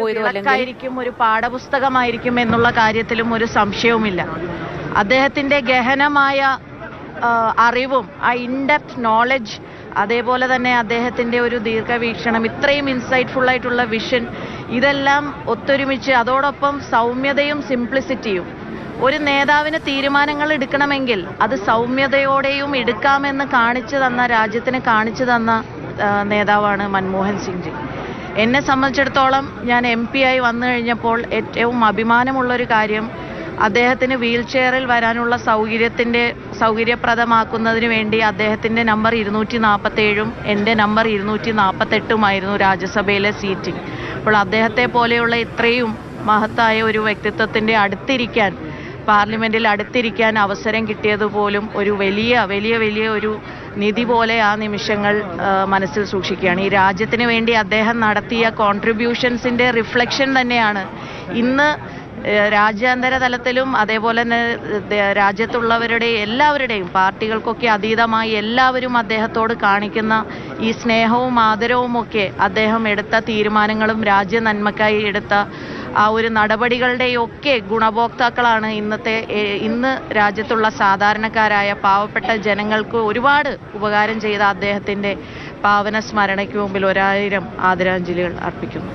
പോയതോ അല്ലെങ്കിൽ ഒരു പാഠപുസ്തകമായിരിക്കും എന്നുള്ള കാര്യത്തിലും ഒരു സംശയവുമില്ല. അദ്ദേഹത്തിന്റെ ഗഹനമായ അറിവും ആ ഇൻഡെപ്ത് നോളജ്, അതേപോലെ തന്നെ അദ്ദേഹത്തിന്റെ ഒരു ദീർഘവീക്ഷണം, ഇത്രയും ഇൻസൈറ്റ്ഫുൾ ആയിട്ടുള്ള വിഷൻ, ഇതെല്ലാം ഒത്തൊരുമിച്ച് അതോടൊപ്പം സൗമ്യതയും സിംപ്ലിസിറ്റിയും. ഒരു നേതാവിന് തീരുമാനങ്ങൾ എടുക്കണമെങ്കിൽ അത് സൗമ്യതയോടെയും എടുക്കാമെന്ന് രാജ്യത്തിന് കാണിച്ചു തന്ന നേതാവാണ് മൻമോഹൻ സിംഗ് ജി. എന്നെ സംബന്ധിച്ചിടത്തോളം ഞാൻ MP ആയി വന്നു കഴിഞ്ഞപ്പോൾ ഏറ്റവും അഭിമാനമുള്ളൊരു കാര്യം, അദ്ദേഹത്തിന് വീൽ ചെയറിൽ വരാനുള്ള സൗകര്യപ്രദമാക്കുന്നതിന് വേണ്ടി അദ്ദേഹത്തിൻ്റെ നമ്പർ 247 എൻ്റെ നമ്പർ 248 രാജ്യസഭയിലെ സീറ്റിംഗ്. അപ്പോൾ അദ്ദേഹത്തെ പോലെയുള്ള ഇത്രയും മഹത്തായ ഒരു വ്യക്തിത്വത്തിൻ്റെ അടുത്തിരിക്കാൻ, പാർലമെന്റിൽ അടുത്തിരിക്കാൻ അവസരം കിട്ടിയത് പോലും ഒരു വലിയ ഒരു നിധി പോലെ ആ നിമിഷങ്ങൾ മനസ്സിൽ സൂക്ഷിക്കുകയാണ്. ഈ രാജ്യത്തിന് വേണ്ടി അദ്ദേഹം നടത്തിയ കോൺട്രിബ്യൂഷൻസിൻ്റെ റിഫ്ലക്ഷൻ തന്നെയാണ് ഇന്ന് രാജ്യാന്തര തലത്തിലും അതേപോലെ തന്നെ എല്ലാവരുടെയും പാർട്ടികൾക്കൊക്കെ അതീതമായി എല്ലാവരും അദ്ദേഹത്തോട് കാണിക്കുന്ന ഈ സ്നേഹവും ആദരവും ഒക്കെ അദ്ദേഹം എടുത്ത തീരുമാനങ്ങളും രാജ്യ നന്മക്കായി എടുത്ത ആ ഒരു നടപടികളുടെയൊക്കെ ഗുണഭോക്താക്കളാണ് ഇന്ന് രാജ്യത്തുള്ള സാധാരണക്കാരായ പാവപ്പെട്ട ജനങ്ങൾക്ക് ഒരുപാട് ഉപകാരം ചെയ്ത അദ്ദേഹത്തിൻ്റെ പാവന സ്മരണയ്ക്ക് മുമ്പിൽ 1000 ആദരാഞ്ജലികൾ അർപ്പിക്കുന്നു.